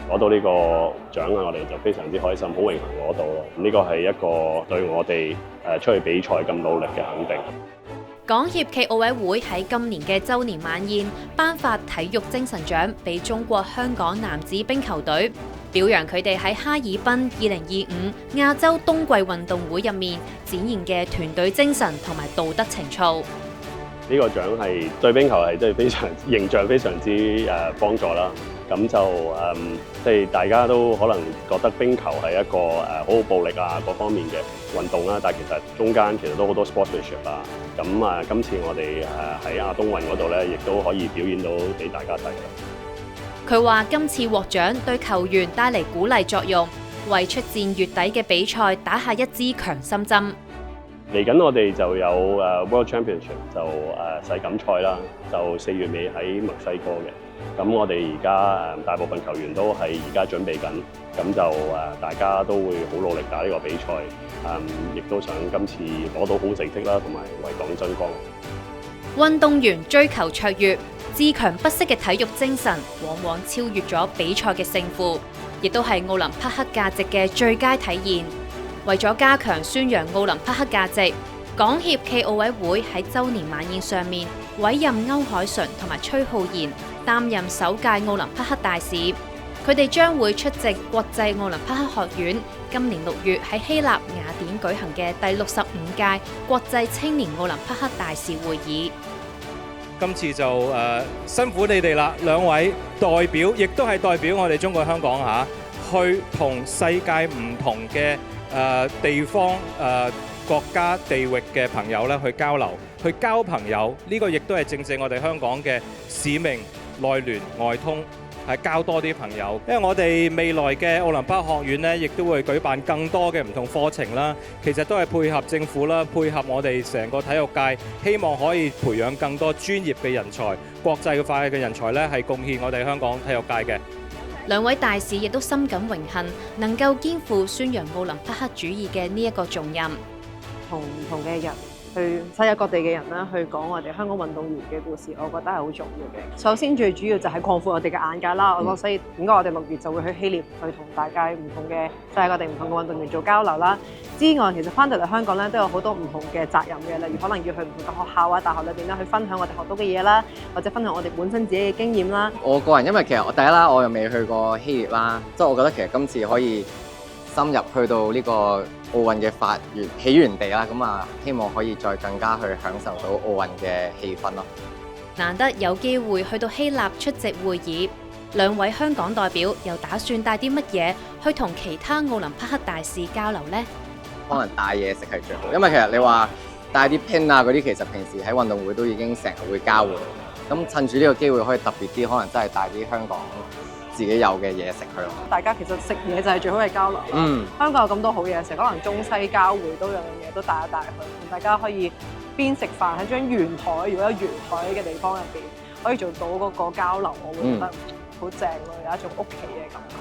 攞到呢個獎啊，我哋就非常之開心，好榮幸攞到咯。呢個係一個對我哋出去比賽咁努力嘅肯定。港協暨奧委會喺今年嘅週年晚宴頒發體育精神獎俾中國香港男子冰球隊，表揚佢哋喺哈爾濱2025亞洲冬季運動會入面展現嘅團隊精神同埋道德情操。呢個獎係對冰球係真係非常形象非常之幫助啦。咁就即係大家都可能覺得冰球係一個好暴力啊各方面嘅運動啦，但係其實中間其實都好多 sportsmanship 啦。咁今次我哋喺亞冬運嗰度咧，亦都可以表演到俾大家睇。佢話今次獲獎對球員帶嚟鼓勵作用，為出戰月底嘅比賽打下一支強心針。嚟緊我哋就有World Championship 就世錦賽啦，就4月尾喺墨西哥嘅。咁我哋而家大部分球員都係而家準備緊，咁就大家都會好努力打呢個比賽，亦都想今次攞到好成績啦，同埋為港爭光。運動員追求卓越、自強不息嘅體育精神，往往超越咗比賽嘅勝負，亦都係奧林匹克價值嘅最佳體現。為咗加強宣揚奧林匹克價值，港協暨奧委會喺週年晚宴上面委任歐鎧淳同埋崔浩然擔任首屆奧林匹克大使，佢哋將會出席國際奧林匹克學院今年6月喺希臘雅典舉行嘅第65屆國際青年奧林匹克大使會議。今次就辛苦你哋啦，兩位代表，亦都係代表我哋中國香港嚇，去同世界唔同嘅地方國家地域嘅朋友咧去交流，去交朋友。呢個亦都係正正我哋香港嘅使命，內聯外通，係交多啲朋友。因為我哋未來嘅奧林匹克學院呢，亦都會舉辦更多嘅唔同課程啦。其實都係配合政府啦，配合我哋成個體育界，希望可以培養更多專業嘅人才、國際化嘅人才呢，係貢獻我哋香港體育界嘅。兩位大使亦都深感榮幸，能夠肩負宣揚奧林匹克主義嘅呢一個重任。同唔同嘅人去世界各地嘅人啦，去講我哋香港運動員嘅故事，我覺得係好重要嘅。首先最主要就係擴闊我哋嘅眼界啦。我所以點解我哋6月就會去希臘去同大家唔同嘅世界各地唔同嘅運動員做交流啦。之外，其實翻到嚟香港咧都有好多唔同嘅責任嘅，例如可能要去唔同嘅學校啊、大學裏邊咧去分享我哋學到嘅嘢啦，或者分享我哋本身自己嘅經驗啦。我個人因為其實我第一啦，我又未去過希臘啦，即係我覺得其實今次可以深入去到呢個奧運嘅起源地啦，咁希望可以再更加去享受到奧運嘅氣氛咯。難得有機會去到希臘出席會議，兩位香港代表又打算帶啲乜嘢去同其他奧林匹克大使交流呢？可能帶嘢食係最好，因為其實你話帶啲 pin 啊嗰啲，其實平時喺運動會都已經成日會交換。咁趁住呢個機會可以特別啲，可能真係帶啲香港自己有嘅嘢食去咯。大家其實食嘢就係最好嘅交流啦。香港有咁多好嘢食，可能中西交匯都有樣嘢都帶一帶去，大家可以邊食飯喺張圓台，如果有圓台嘅地方入邊，可以做到嗰個交流，我會覺得好正咯，有一種屋企嘅感覺。